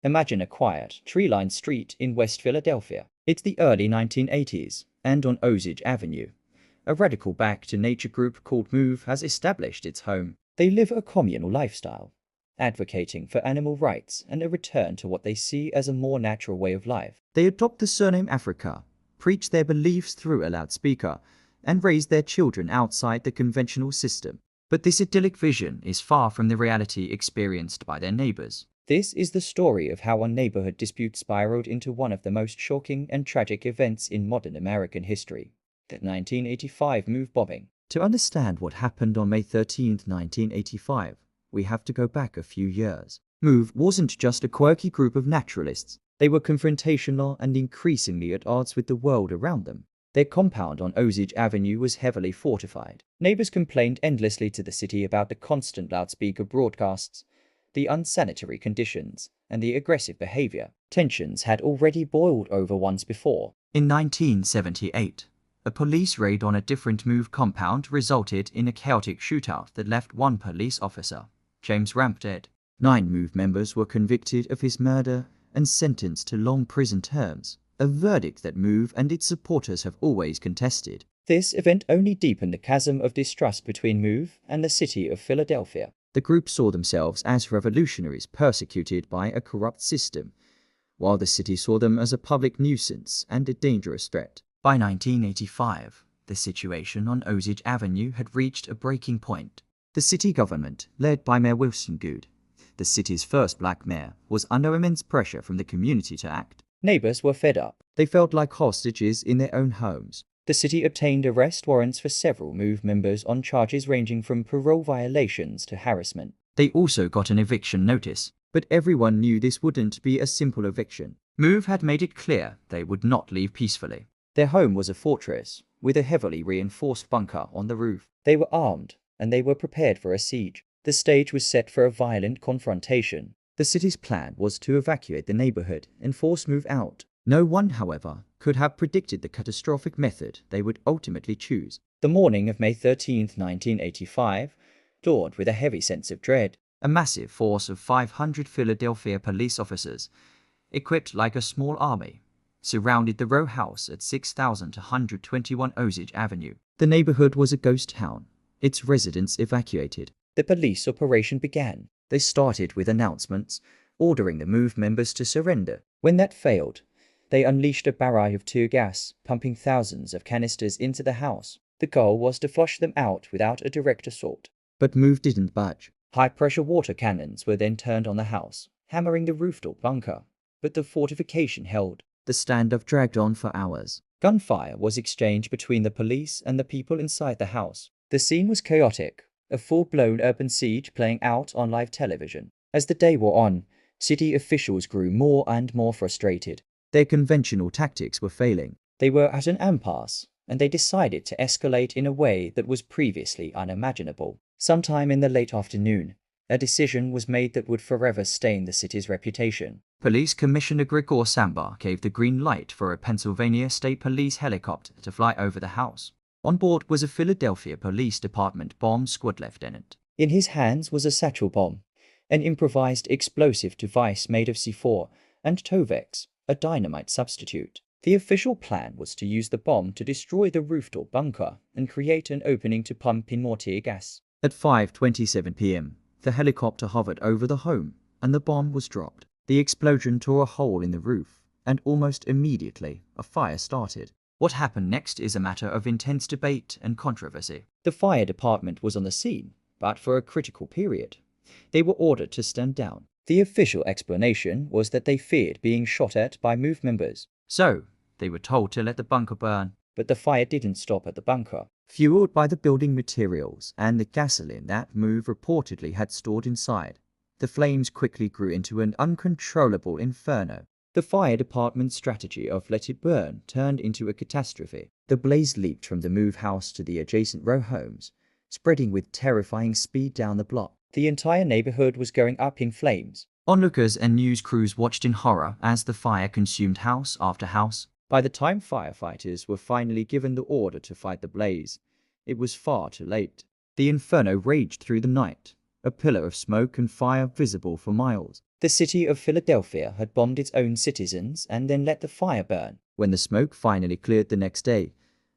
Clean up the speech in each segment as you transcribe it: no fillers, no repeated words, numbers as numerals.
Imagine a quiet, tree-lined street in West Philadelphia. It's the early 1980s, and on Osage Avenue, a radical back-to-nature group called Move has established its home. They live a communal lifestyle, advocating for animal rights and a return to what they see as a more natural way of life. They adopt the surname Africa, preach their beliefs through a loudspeaker, and raise their children outside the conventional system. But this idyllic vision is far from the reality experienced by their neighbors. This is the story of how a neighborhood dispute spiraled into one of the most shocking and tragic events in modern American history, the 1985 Move bombing. To understand what happened on May 13, 1985, we have to go back a few years. Move wasn't just a quirky group of naturalists. They were confrontational and increasingly at odds with the world around them. Their compound on Osage Avenue was heavily fortified. Neighbors complained endlessly to the city about the constant loudspeaker broadcasts, the unsanitary conditions, and the aggressive behavior. Tensions had already boiled over once before. In 1978, a police raid on a different Move compound resulted in a chaotic shootout that left one police officer, James Ramp, dead. 9 Move members were convicted of his murder and sentenced to long prison terms, a verdict that Move and its supporters have always contested. This event only deepened the chasm of distrust between Move and the city of Philadelphia. The group saw themselves as revolutionaries persecuted by a corrupt system, while the city saw them as a public nuisance and a dangerous threat. By 1985, the situation on Osage Avenue had reached a breaking point. The city government, led by Mayor Wilson Good, the city's first black mayor, was under immense pressure from the community to act. Neighbors were fed up. They felt like hostages in their own homes. The city obtained arrest warrants for several Move members on charges ranging from parole violations to harassment. They also got an eviction notice, but everyone knew this wouldn't be a simple eviction. Move had made it clear they would not leave peacefully. Their home was a fortress, with a heavily reinforced bunker on the roof. They were armed, and they were prepared for a siege. The stage was set for a violent confrontation. The city's plan was to evacuate the neighborhood and force Move out. No one, however, could have predicted the catastrophic method they would ultimately choose. The morning of May 13, 1985, dawned with a heavy sense of dread. A massive force of 500 Philadelphia police officers, equipped like a small army, surrounded the row house at 6121 Osage Avenue. The neighborhood was a ghost town, its residents evacuated. The police operation began. They started with announcements, ordering the Move members to surrender. When that failed, they unleashed a barrage of tear gas, pumping thousands of canisters into the house. The goal was to flush them out without a direct assault. But Move didn't budge. High-pressure water cannons were then turned on the house, hammering the rooftop bunker. But the fortification held. The standoff dragged on for hours. Gunfire was exchanged between the police and the people inside the house. The scene was chaotic, a full-blown urban siege playing out on live television. As the day wore on, city officials grew more and more frustrated. Their conventional tactics were failing. They were at an impasse, and they decided to escalate in a way that was previously unimaginable. Sometime in the late afternoon, a decision was made that would forever stain the city's reputation. Police Commissioner Gregor Sambar gave the green light for a Pennsylvania State Police helicopter to fly over the house. On board was a Philadelphia Police Department bomb squad lieutenant. In his hands was a satchel bomb, an improvised explosive device made of C4 and Tovex, a dynamite substitute. The official plan was to use the bomb to destroy the rooftop bunker and create an opening to pump in more tear gas. At 5:27 p.m., the helicopter hovered over the home, and the bomb was dropped. The explosion tore a hole in the roof, and almost immediately, a fire started. What happened next is a matter of intense debate and controversy. The fire department was on the scene, but for a critical period. They were ordered to stand down. The official explanation was that they feared being shot at by Move members. So, they were told to let the bunker burn. But the fire didn't stop at the bunker. Fueled by the building materials and the gasoline that Move reportedly had stored inside, the flames quickly grew into an uncontrollable inferno. The fire department's strategy of let it burn turned into a catastrophe. The blaze leaped from the Move house to the adjacent row homes, spreading with terrifying speed down the block. The entire neighborhood was going up in flames. Onlookers and news crews watched in horror as the fire consumed house after house. By the time firefighters were finally given the order to fight the blaze, it was far too late. The inferno raged through the night, a pillar of smoke and fire visible for miles. The city of Philadelphia had bombed its own citizens and then let the fire burn. When the smoke finally cleared the next day,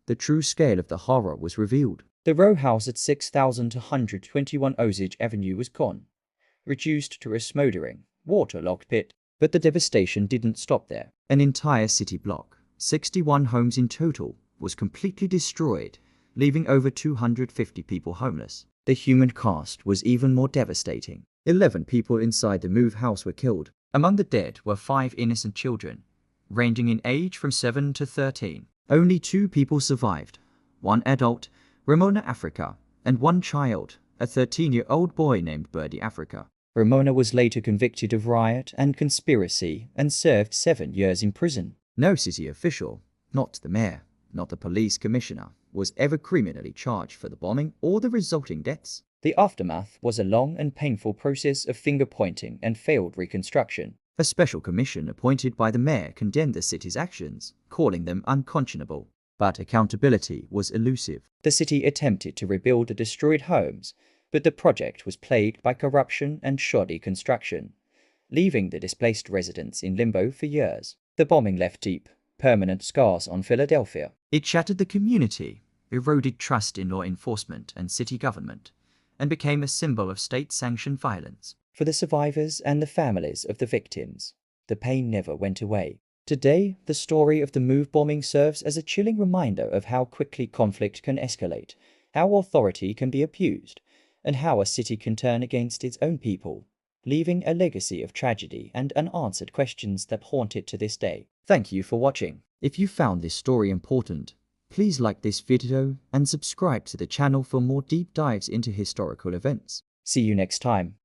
the true scale of the horror was revealed. The row house at 6221 Osage Avenue was gone, reduced to a smoldering, waterlogged pit. But the devastation didn't stop there. An entire city block, 61 homes in total, was completely destroyed, leaving over 250 people homeless. The human cost was even more devastating. 11 people inside the move house were killed. Among the dead were 5 innocent children, ranging in age from 7 to 13. Only 2 people survived. 1 adult, Ramona Africa, and 1 child, a 13-year-old boy named Birdie Africa. Ramona was later convicted of riot and conspiracy and served 7 years in prison. No city official, not the mayor, not the police commissioner, was ever criminally charged for the bombing or the resulting deaths. The aftermath was a long and painful process of finger-pointing and failed reconstruction. A special commission appointed by the mayor condemned the city's actions, calling them unconscionable. But accountability was elusive. The city attempted to rebuild the destroyed homes, but the project was plagued by corruption and shoddy construction, leaving the displaced residents in limbo for years. The bombing left deep, permanent scars on Philadelphia. It shattered the community, eroded trust in law enforcement and city government, and became a symbol of state-sanctioned violence. For the survivors and the families of the victims, the pain never went away. Today, the story of the move bombing serves as a chilling reminder of how quickly conflict can escalate, how authority can be abused, and how a city can turn against its own people, leaving a legacy of tragedy and unanswered questions that haunt it to this day. Thank you for watching. If you found this story important, please like this video and subscribe to the channel for more deep dives into historical events. See you next time.